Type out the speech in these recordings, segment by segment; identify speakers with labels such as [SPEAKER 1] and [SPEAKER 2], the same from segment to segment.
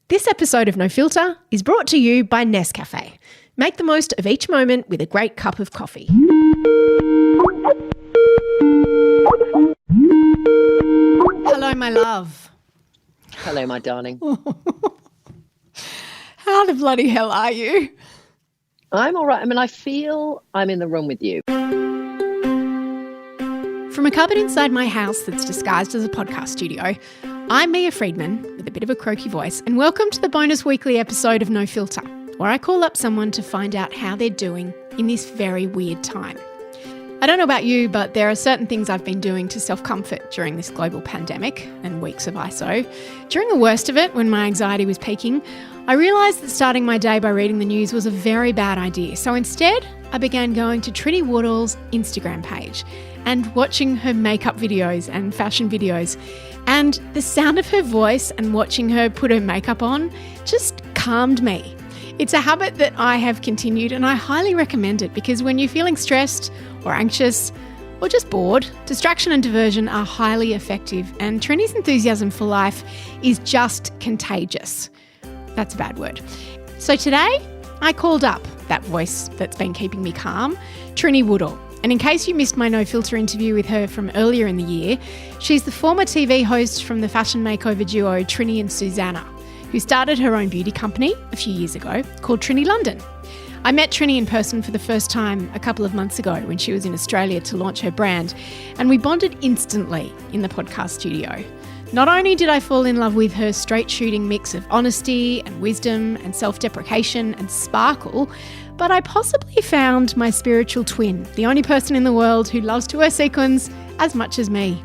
[SPEAKER 1] This episode of No Filter is brought to you by Nescafe. Make the most of each moment with a great cup of coffee. Hello, my love.
[SPEAKER 2] Hello, my darling.
[SPEAKER 1] How the bloody hell are you?
[SPEAKER 2] I'm all right. I mean, I feel I'm in the room with you.
[SPEAKER 1] From a cupboard inside my house that's disguised as a podcast studio, I'm Mia Friedman with a bit of a croaky voice, and welcome to the bonus weekly episode of No Filter, where I call up someone to find out how they're doing in this very weird time. I don't know about you, but there are certain things I've been doing to self-comfort during this global pandemic and weeks of ISO. During the worst of it, when my anxiety was peaking, I realised that starting my day by reading the news was a very bad idea. So instead, I began going to Trinny Woodall's Instagram page and watching her makeup videos and fashion videos. And the sound of her voice and watching her put her makeup on just calmed me. It's a habit that I have continued, and I highly recommend it because when you're feeling stressed or anxious or just bored, distraction and diversion are highly effective, and Trinny's enthusiasm for life is just contagious. That's a bad word. So today, I called up that voice that's been keeping me calm, Trinny Woodall. And in case you missed my No Filter interview with her from earlier in the year, she's the former TV host from the fashion makeover duo Trinny and Susannah, who started her own beauty company a few years ago called Trinny London. I met Trinny in person for the first time a couple of months ago when she was in Australia to launch her brand, and we bonded instantly in the podcast studio. Not only did I fall in love with her straight-shooting mix of honesty and wisdom and self-deprecation and sparkle, but I possibly found my spiritual twin, the only person in the world who loves to wear sequins as much as me.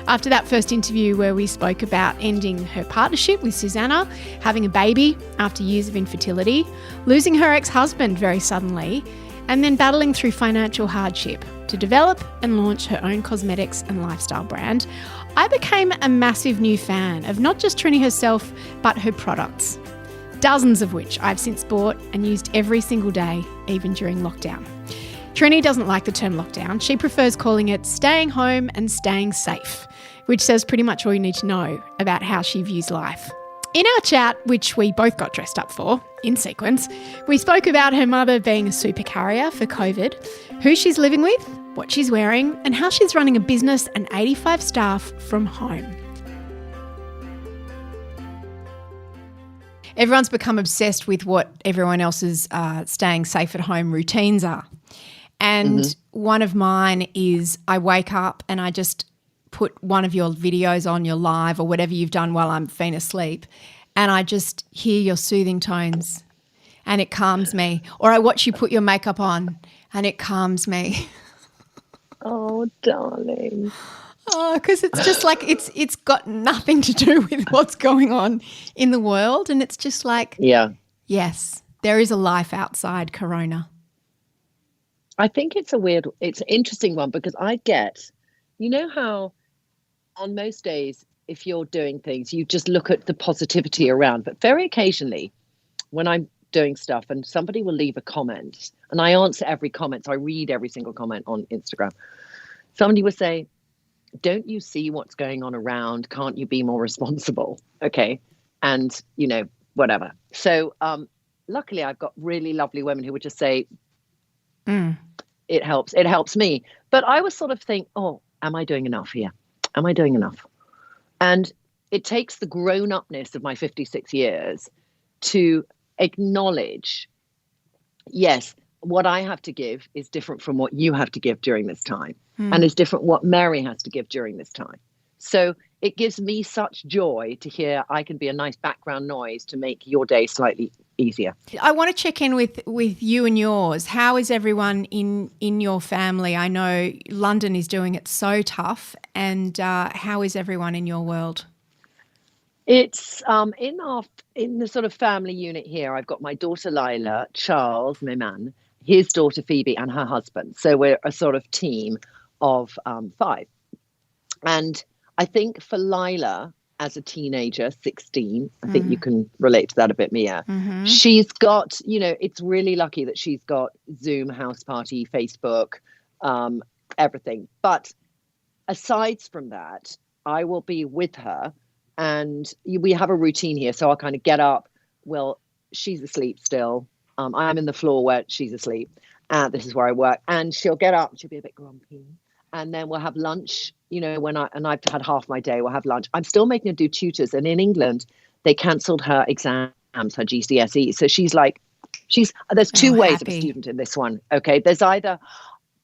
[SPEAKER 1] After that first interview where we spoke about ending her partnership with Susannah, having a baby after years of infertility, losing her ex-husband very suddenly, and then battling through financial hardship to develop and launch her own cosmetics and lifestyle brand, I became a massive new fan of not just Trinny herself, but her products. Dozens of which I've since bought and used every single day, even during lockdown. Trinny doesn't like the term lockdown. She prefers calling it staying home and staying safe, which says pretty much all you need to know about how she views life. In our chat, which we both got dressed up for, in sequence, we spoke about her mother being a super carrier for COVID, who she's living with, what she's wearing, and how she's running a business and 85 staff from home. Everyone's become obsessed with what everyone else's staying safe at home routines are. And one of mine is I wake up and I just put one of your videos on, your live or whatever you've done while I'm been asleep, and I just hear your soothing tones and it calms me. Or I watch you put your makeup on and it calms me.
[SPEAKER 2] Oh, darling.
[SPEAKER 1] Oh, because it's just like it's got nothing to do with what's going on in the world, and it's just like, yes, there is a life outside Corona.
[SPEAKER 2] I think it's an interesting one because you know how on most days, if you're doing things, you just look at the positivity around, but very occasionally when I'm doing stuff and somebody will leave a comment and I answer every comment, so I read every single comment on Instagram. Somebody will say, don't you see what's going on around? Can't you be more responsible? Okay. And, whatever. So luckily I've got really lovely women who would just say, it helps me. But I was sort of think, am I doing enough here? Am I doing enough? And it takes the grown-upness of my 56 years to acknowledge, yes, what I have to give is different from what you have to give during this time. And is different what Mary has to give during this time. So it gives me such joy to hear I can be a nice background noise to make your day slightly easier.
[SPEAKER 1] I want to check in with you and yours. How is everyone in your family? I know London is doing it so tough, and how is everyone in your world?
[SPEAKER 2] It's in the sort of family unit here. I've got my daughter Lyla, Charles, my man, his daughter Phoebe, and her husband. So we're a sort of team of 5. And I think for Lyla, as a teenager, 16, I think you can relate to that a bit, Mia. She's got, it's really lucky that she's got Zoom, house party, Facebook, everything. But aside from that, I will be with her And we have a routine here. So I'll kind of get up. Well, she's asleep still. I'm in the floor where she's asleep. This is where I work. And she'll get up. She'll be a bit grumpy. And then we'll have lunch, I've had half my day, we'll have lunch. I'm still making her do tutors. And in England, they cancelled her exams, her GCSE. So there's two ways of a student in this one. Okay. There's either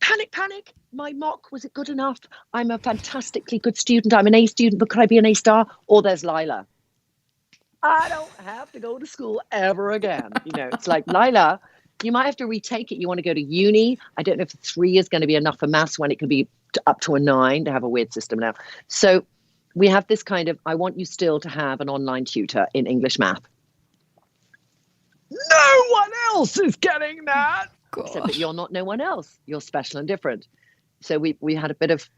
[SPEAKER 2] panic. My mock, was it good enough? I'm a fantastically good student. I'm an A student, but could I be an A star? Or there's Lyla. I don't have to go to school ever again. It's like, Lyla, you might have to retake it. You want to go to uni. I don't know if 3 is going to be enough for maths when it could be up to a 9. To have a weird system now. So we have this kind of, I want you still to have an online tutor in English math. No one else is getting that. Except that you're not no one else. You're special and different. So we had a bit of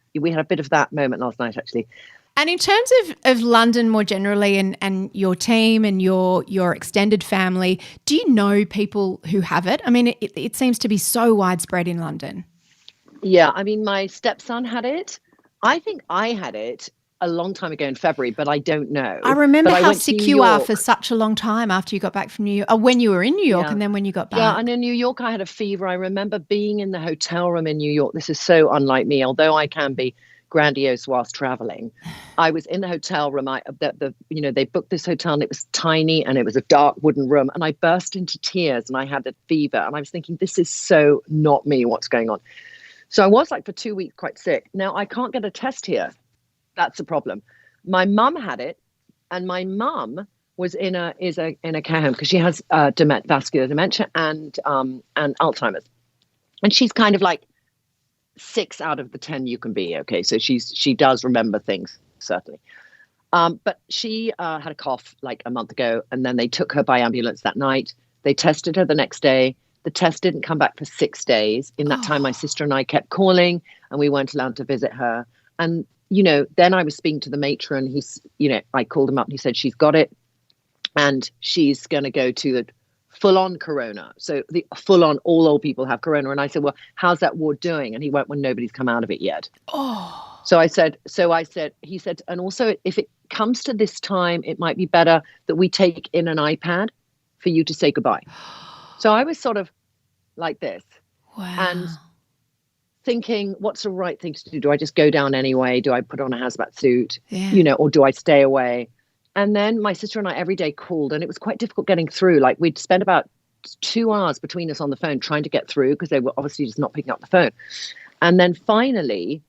[SPEAKER 2] that moment last night, actually.
[SPEAKER 1] And in terms of London more generally and your team and your extended family, do you know people who have it? I mean, it seems to be so widespread in London.
[SPEAKER 2] Yeah, I mean, my stepson had it. I think I had it a long time ago in February, but I don't know.
[SPEAKER 1] I remember how sick you are for such a long time after you got back from New York, when you were in New York and then when you got back.
[SPEAKER 2] Yeah, and in New York I had a fever. I remember being in the hotel room in New York. This is so unlike me, although I can be grandiose whilst traveling. I was in the hotel room. They booked this hotel and it was tiny and it was a dark wooden room, and I burst into tears and I had a fever and I was thinking, this is so not me. What's going on? So I was for 2 weeks quite sick. Now I can't get a test here. That's the problem. My mum had it, and my mum was in a care home because she has vascular dementia and Alzheimer's, and she's kind of like 6 out of the 10 you can be. Okay, so she does remember things certainly, but she had a cough like a month ago, and then they took her by ambulance that night. They tested her the next day. The test didn't come back for 6 days. In that time, my sister and I kept calling, and we weren't allowed to visit her. And then I was speaking to the matron. I called him up and he said, she's got it and she's going to go to the full-on corona. So the full-on, all old people have corona. And I said, well, how's that ward doing? And he went, well, nobody's come out of it yet.
[SPEAKER 1] Oh.
[SPEAKER 2] So he said, and also if it comes to this time, it might be better that we take in an iPad for you to say goodbye. So I was sort of like this.
[SPEAKER 1] Wow.
[SPEAKER 2] And thinking, what's the right thing to do? Do I just go down anyway? Do I put on a hazmat suit?
[SPEAKER 1] Yeah.
[SPEAKER 2] Or do I stay away? And then my sister and I every day called, and it was quite difficult getting through. Like we'd spend about 2 hours between us on the phone trying to get through because they were obviously just not picking up the phone. And then finally,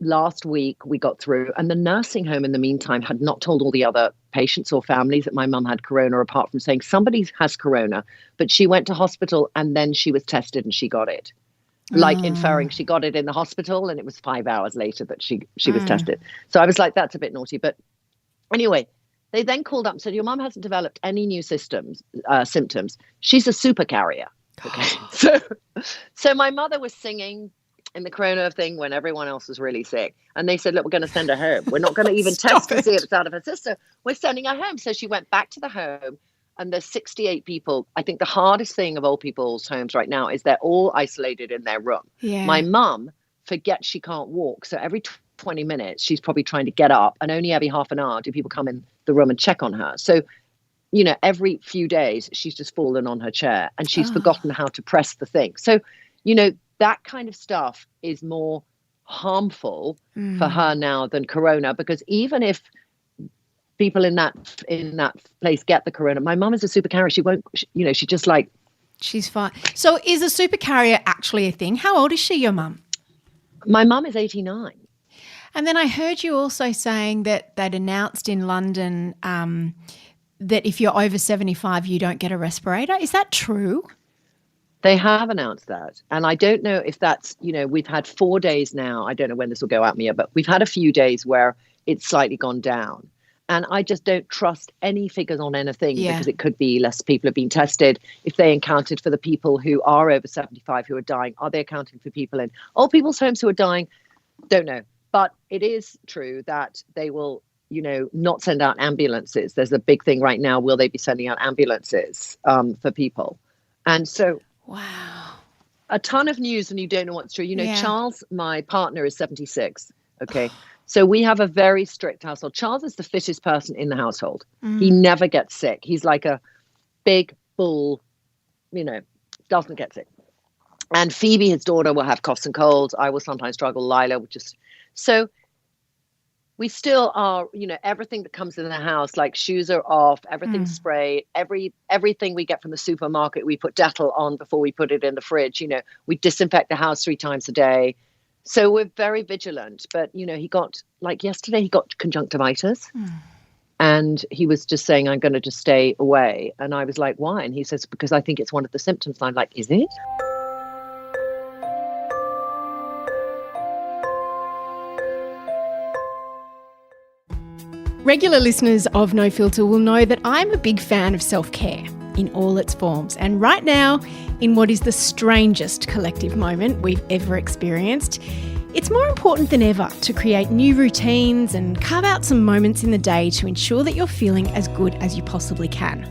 [SPEAKER 2] last week we got through, and the nursing home in the meantime had not told all the other patients or families that my mum had corona, apart from saying somebody has corona, but she went to hospital and then she was tested and she got it. Like inferring she got it in the hospital, and it was 5 hours later that she was tested. So I was like, that's a bit naughty. But anyway, they then called up and said, your mum hasn't developed any new symptoms. She's a super carrier. Okay. So my mother was singing in the corona thing when everyone else was really sick. And they said, look, we're going to send her home. We're not going to even test to see if it's out of her system. We're sending her home. So she went back to the home. And there's 68 people. I think the hardest thing of old people's homes right now is they're all isolated in their room.
[SPEAKER 1] Yeah.
[SPEAKER 2] My mum forgets she can't walk. So every 20 minutes, she's probably trying to get up. And only every half an hour do people come in the room and check on her. So, every few days, she's just fallen on her chair and she's forgotten how to press the thing. So, that kind of stuff is more harmful for her now than corona, because even if people in that place get the corona, my mum is a super carrier. She won't, she just like.
[SPEAKER 1] She's fine. So is a super carrier actually a thing? How old is she, your mum?
[SPEAKER 2] My mum is 89.
[SPEAKER 1] And then I heard you also saying that they'd announced in London that if you're over 75, you don't get a respirator. Is that true?
[SPEAKER 2] They have announced that. And I don't know if that's, we've had 4 days now. I don't know when this will go out, Mia, but we've had a few days where it's slightly gone down. And I just don't trust any figures on anything because it could be less people have been tested. If they accounted for the people who are over 75 who are dying, are they accounting for people in old people's homes who are dying? Don't know. But it is true that they will, not send out ambulances. There's a big thing right now. Will they be sending out ambulances for people? And so,
[SPEAKER 1] wow,
[SPEAKER 2] a ton of news and you don't know what's true. Charles, my partner, is 76. Okay. So we have a very strict household. Charles is the fittest person in the household. He never gets sick. He's like a big bull, doesn't get sick. And Phoebe, his daughter, will have coughs and colds. I will sometimes struggle. Lyla would just... So we still are, everything that comes in the house, like shoes are off, everything's sprayed, everything we get from the supermarket, we put Dettol on before we put it in the fridge. We disinfect the house 3 times a day. So we're very vigilant. But, he got, like yesterday, he got conjunctivitis. And he was just saying, I'm going to just stay away. And I was like, why? And he says, because I think it's one of the symptoms. And I'm like, is it?
[SPEAKER 1] Regular listeners of No Filter will know that I'm a big fan of self-care in all its forms. And right now, in what is the strangest collective moment we've ever experienced, it's more important than ever to create new routines and carve out some moments in the day to ensure that you're feeling as good as you possibly can.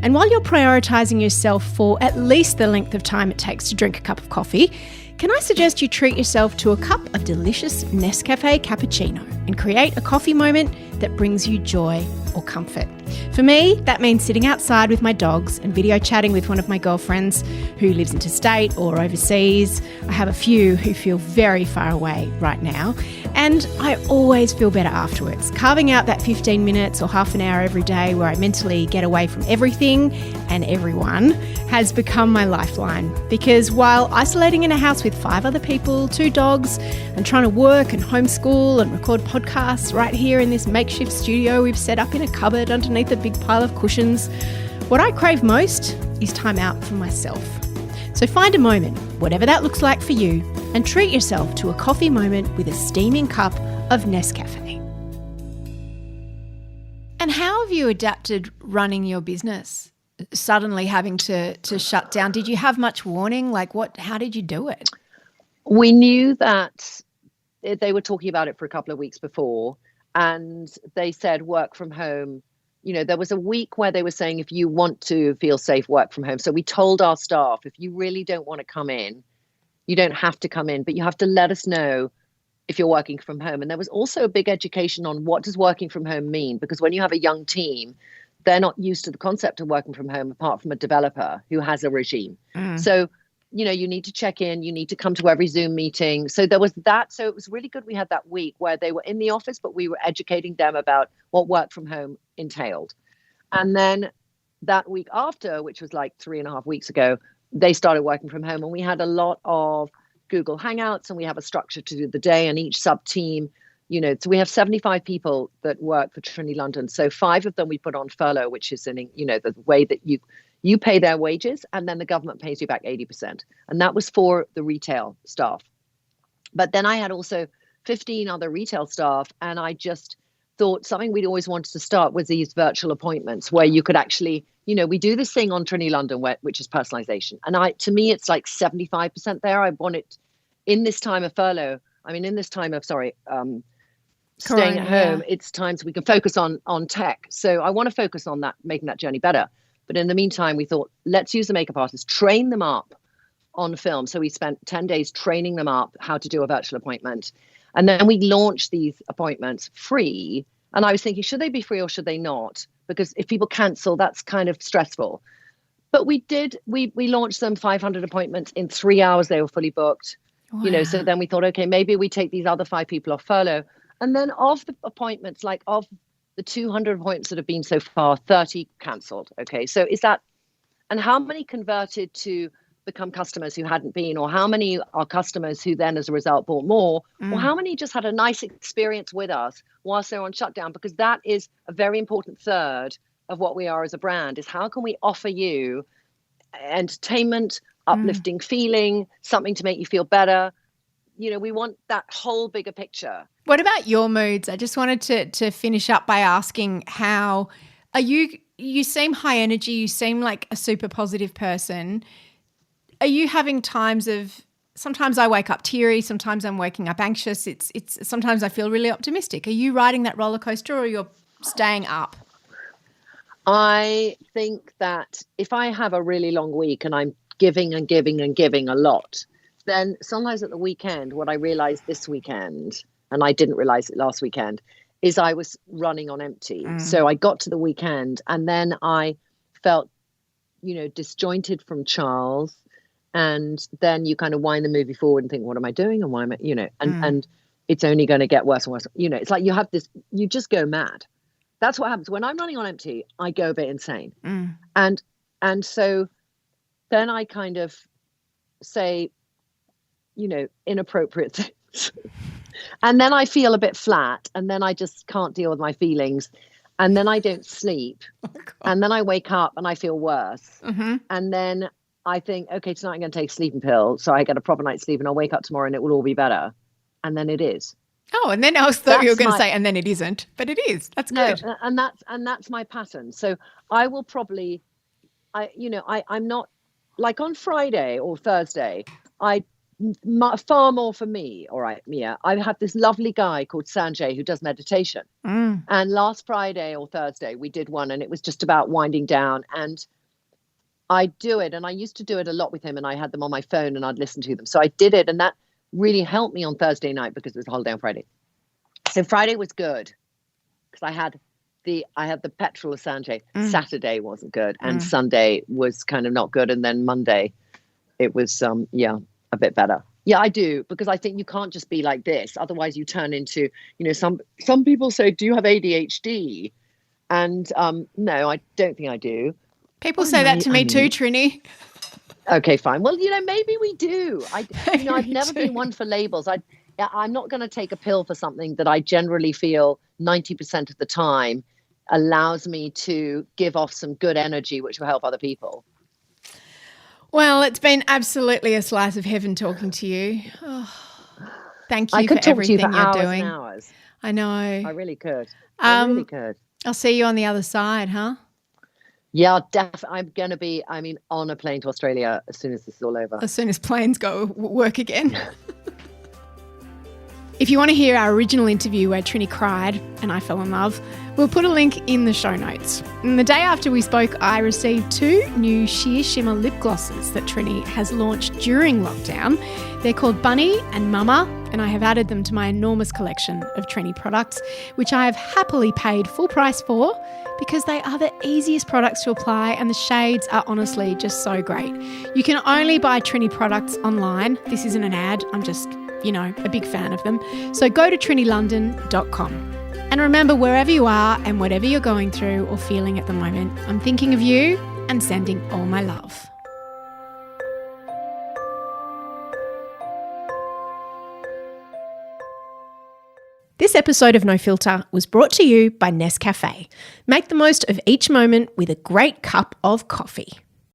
[SPEAKER 1] And while you're prioritising yourself for at least the length of time it takes to drink a cup of coffee, can I suggest you treat yourself to a cup of delicious Nescafe cappuccino and create a coffee moment that brings you joy or comfort? For me, that means sitting outside with my dogs and video chatting with one of my girlfriends who lives interstate or overseas. I have a few who feel very far away right now, and I always feel better afterwards. Carving out that 15 minutes or half an hour every day where I mentally get away from everything and everyone has become my lifeline, because while isolating in a house with 5 other people, 2 dogs, and trying to work and homeschool and record podcasts right here in this makeshift studio we've set up in a cupboard underneath a big pile of cushions, what I crave most is time out for myself. So find a moment, whatever that looks like for you, and treat yourself to a coffee moment with a steaming cup of Nescafe. And how have you adapted running your business? Suddenly having to shut down. Did you have much warning? How did you do it?
[SPEAKER 2] We knew that they were talking about it for a couple of weeks before, and they said work from home. There was a week where they were saying, if you want to feel safe, work from home. So we told our staff, if you really don't want to come in, you don't have to come in, but you have to let us know if you're working from home. And there was also a big education on what does working from home mean? Because when you have a young team, they're not used to the concept of working from home apart from a developer who has a regime. So, you need to check in, you need to come to every Zoom meeting. So there was that. So it was really good. We had that week where they were in the office, but we were educating them about what work from home entailed. And then that week after, which was like 3.5 weeks ago, they started working from home, and we had a lot of Google Hangouts, and we have a structure to do the day, and each sub team, so we have 75 people that work for Trinny London. So 5 of them we put on furlough, which is the way that you pay their wages, and then the government pays you back 80%. And that was for the retail staff. But then I had also 15 other retail staff, and I just thought something we'd always wanted to start was these virtual appointments where you could actually, we do this thing on Trinny London, which is personalization. And to me, it's like 75% there. I want it in this time of furlough. In this time of, staying at home, it's times we can focus on tech. So I want to focus on that, making that journey better. But in the meantime, we thought, let's use the makeup artists, train them up on film. So we spent 10 days training them up how to do a virtual appointment. And then we launched these appointments free. And I was thinking, should they be free or should they not? Because if people cancel, that's kind of stressful. But we launched them 500 appointments in 3 hours. They were fully booked. Wow. So then we thought, okay, maybe we take these other 5 people off furlough. And then of the appointments, like of the 200 appointments that have been so far, 30 cancelled. Okay, so is that, and how many converted to become customers who hadn't been, or how many are customers who then as a result bought more, or how many just had a nice experience with us whilst they're on shutdown? Because that is a very important third of what we are as a brand, is how can we offer you entertainment, uplifting feeling, something to make you feel better. We want that whole bigger picture.
[SPEAKER 1] What about your moods? I just wanted to finish up by asking, how are you? You seem high energy. You seem like a super positive person. Are you having times of, sometimes I wake up teary, sometimes I'm waking up anxious. It's sometimes I feel really optimistic. Are you riding that roller coaster, or you're staying up?
[SPEAKER 2] I think that if I have a really long week and I'm giving and giving and giving a lot, then sometimes at the weekend, what I realized this weekend, and I didn't realize it last weekend, is I was running on empty. So I got to the weekend and then I felt, disjointed from Charles. And then you kind of wind the movie forward and think, what am I doing? And why am I, and it's only going to get worse and worse. It's like you just go mad. That's what happens. When I'm running on empty, I go a bit insane. And so then I kind of say, inappropriate things. And then I feel a bit flat, and then I just can't deal with my feelings. And then I don't sleep. And then I wake up and I feel worse. And then I think, okay, tonight I'm going to take a sleeping pill so I get a proper night's sleep and I'll wake up tomorrow and it will all be better. And then it is.
[SPEAKER 1] Oh, and then I thought you were going to say, and then it isn't, but it is. That's good.
[SPEAKER 2] No, and that's my pattern. So I will probably, I'm not like on Friday or Thursday, far more for me. All right, Mia, I have this lovely guy called Sanjay who does meditation. And last Friday or Thursday we did one and it was just about winding down, and I do it, and I used to do it a lot with him, and I had them on my phone and I'd listen to them. So I did it, and that really helped me on Thursday night because it was a holiday on Friday. So Friday was good because I had the petrol of Sanjay. Saturday wasn't good, and Sunday was kind of not good, and then Monday it was a bit better. Yeah, I do, because I think you can't just be like this, otherwise you turn into, some people say, do you have ADHD? And no, I don't think I do.
[SPEAKER 1] People say that to me too, Trinny.
[SPEAKER 2] Okay, fine. Well, maybe we do. I've never been one for labels. I'm not going to take a pill for something that I generally feel 90% of the time allows me to give off some good energy, which will help other people.
[SPEAKER 1] Well, it's been absolutely a slice of heaven talking to you. Oh, thank you
[SPEAKER 2] I could
[SPEAKER 1] for
[SPEAKER 2] talk to you
[SPEAKER 1] everything
[SPEAKER 2] for
[SPEAKER 1] you're
[SPEAKER 2] hours
[SPEAKER 1] doing.
[SPEAKER 2] and hours.
[SPEAKER 1] I know.
[SPEAKER 2] I really could. I really could.
[SPEAKER 1] I'll see you on the other side, huh?
[SPEAKER 2] Yeah, I'm going to be, on a plane to Australia as soon as this is all over.
[SPEAKER 1] As soon as planes go work again. If you want to hear our original interview where Trinny cried and I fell in love, we'll put a link in the show notes. And the day after we spoke, I received 2 new sheer shimmer lip glosses that Trinny has launched during lockdown. They're called Bunny and Mama, and I have added them to my enormous collection of Trinny products, which I have happily paid full price for because they are the easiest products to apply and the shades are honestly just so great. You can only buy Trinny products online. This isn't an ad. I'm just, a big fan of them. So go to trinnylondon.com. And remember, wherever you are and whatever you're going through or feeling at the moment, I'm thinking of you and sending all my love. This episode of No Filter was brought to you by Nescafe. Make the most of each moment with a great cup of coffee.